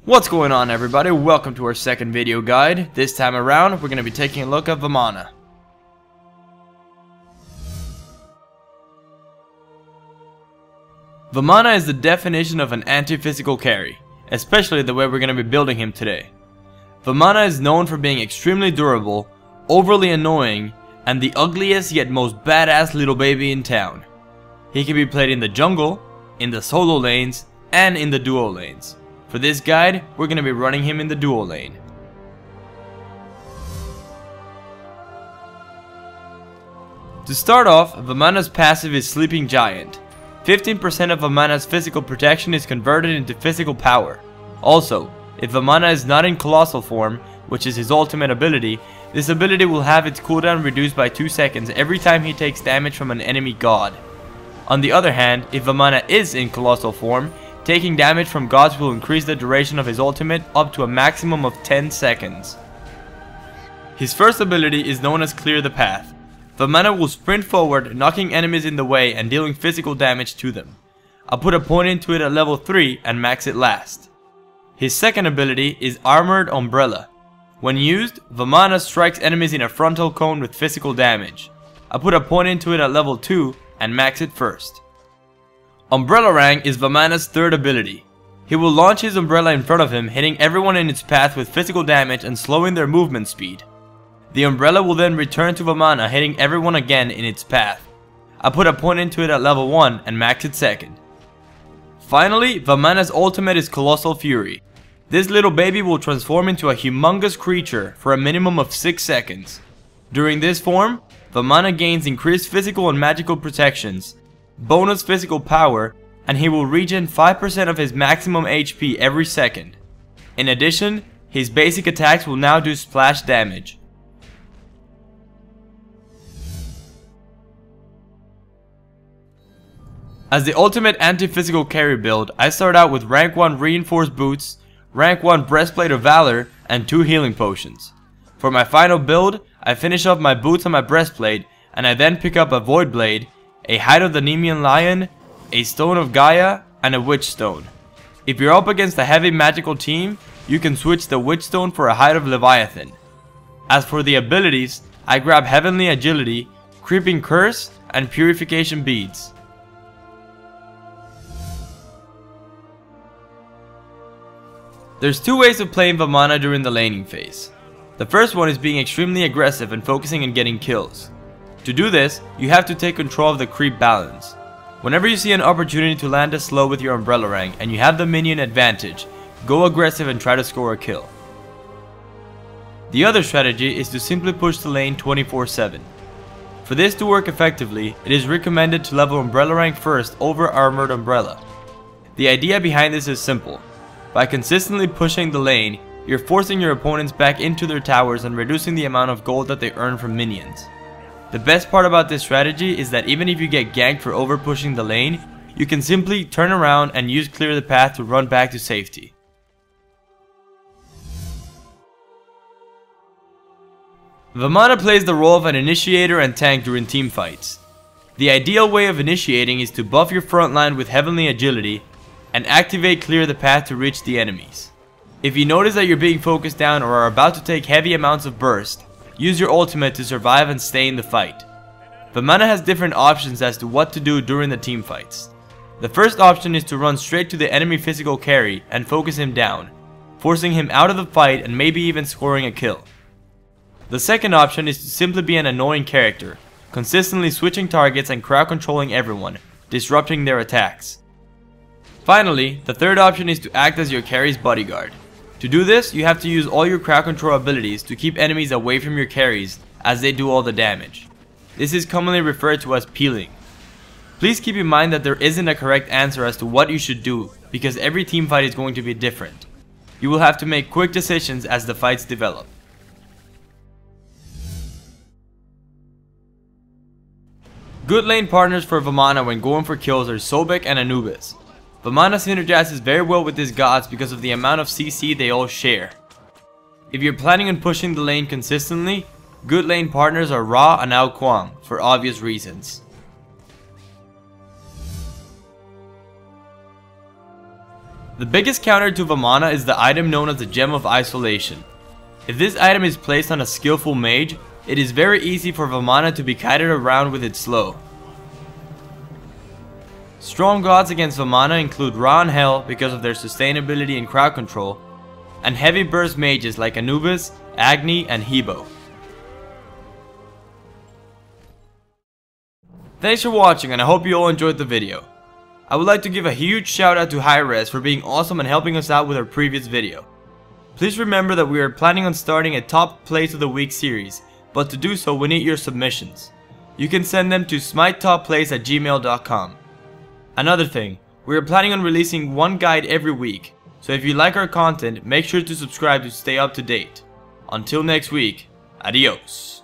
What's going on, everybody? Welcome to our second video guide. This time around, we're going to be taking a look at Vamana. Vamana is the definition of an anti-physical carry, especially the way we're going to be building him today. Vamana is known for being extremely durable, overly annoying, and the ugliest yet most badass little baby in town. He can be played in the jungle, in the solo lanes, and in the duo lanes. For this guide, we're going to be running him in the duo lane. To start off, Vamana's passive is Sleeping Giant. 15% of Vamana's physical protection is converted into physical power. Also, if Vamana is not in Colossal form, which is his ultimate ability, this ability will have its cooldown reduced by 2 seconds every time he takes damage from an enemy god. On the other hand, if Vamana is in Colossal form, taking damage from gods will increase the duration of his ultimate up to a maximum of 10 seconds. His first ability is known as Clear the Path. Vamana will sprint forward, knocking enemies in the way and dealing physical damage to them. I'll put a point into it at level 3 and max it last. His second ability is Armored Umbrella. When used, Vamana strikes enemies in a frontal cone with physical damage. I'll put a point into it at level 2 and max it first. Umbrella Rang is Vamana's third ability. He will launch his umbrella in front of him, hitting everyone in its path with physical damage and slowing their movement speed. The umbrella will then return to Vamana, hitting everyone again in its path. I put a point into it at level 1 and max it second. Finally, Vamana's ultimate is Colossal Fury. This little baby will transform into a humongous creature for a minimum of 6 seconds. During this form, Vamana gains increased physical and magical protections, bonus physical power, and he will regen 5% of his maximum HP every second. In addition, his basic attacks will now do splash damage. As the ultimate anti-physical carry build, I start out with rank 1 reinforced boots, rank 1 breastplate of valor, and 2 healing potions. For my final build, I finish off my boots and my breastplate, and I then pick up a void blade, a Hide of the Nemean Lion, a Stone of Gaia, and a Witch Stone. If you're up against a heavy magical team, you can switch the Witch Stone for a Hide of Leviathan. As for the abilities, I grab Heavenly Agility, Creeping Curse, and Purification Beads. There's 2 ways of playing Vamana during the laning phase. The first one is being extremely aggressive and focusing on getting kills. To do this, you have to take control of the creep balance. Whenever you see an opportunity to land a slow with your umbrella rank and you have the minion advantage, go aggressive and try to score a kill. The other strategy is to simply push the lane 24/7. For this to work effectively, it is recommended to level umbrella rank first over armored umbrella. The idea behind this is simple. By consistently pushing the lane, you're forcing your opponents back into their towers and reducing the amount of gold that they earn from minions. The best part about this strategy is that even if you get ganked for over pushing the lane, you can simply turn around and use Clear the Path to run back to safety. Vamana plays the role of an initiator and tank during team fights. The ideal way of initiating is to buff your front line with Heavenly Agility and activate Clear the Path to reach the enemies. If you notice that you're being focused down or are about to take heavy amounts of burst, use your ultimate to survive and stay in the fight. Vamana has different options as to what to do during the team fights. The first option is to run straight to the enemy physical carry and focus him down, forcing him out of the fight and maybe even scoring a kill. The second option is to simply be an annoying character, consistently switching targets and crowd controlling everyone, disrupting their attacks. Finally, the third option is to act as your carry's bodyguard. To do this, you have to use all your crowd control abilities to keep enemies away from your carries as they do all the damage. This is commonly referred to as peeling. Please keep in mind that there isn't a correct answer as to what you should do because every team fight is going to be different. You will have to make quick decisions as the fights develop. Good lane partners for Vamana when going for kills are Sobek and Anubis. Vamana synergizes very well with these gods because of the amount of CC they all share. If you're planning on pushing the lane consistently, good lane partners are Ra and Ao Kuang for obvious reasons. The biggest counter to Vamana is the item known as the Gem of Isolation. If this item is placed on a skillful mage, it is very easy for Vamana to be kited around with its slow. Strong gods against Vamana include Ra and Hel because of their sustainability and crowd control, and heavy burst mages like Anubis, Agni, and Hebo. Thanks for watching, and I hope you all enjoyed the video. I would like to give a huge shout out to Hi-Rez for being awesome and helping us out with our previous video. Please remember that we are planning on starting a top plays of the week series, but to do so we need your submissions. You can send them to smitetoplays@gmail.com. Another thing, we are planning on releasing one guide every week, so if you like our content, make sure to subscribe to stay up to date. Until next week, adios.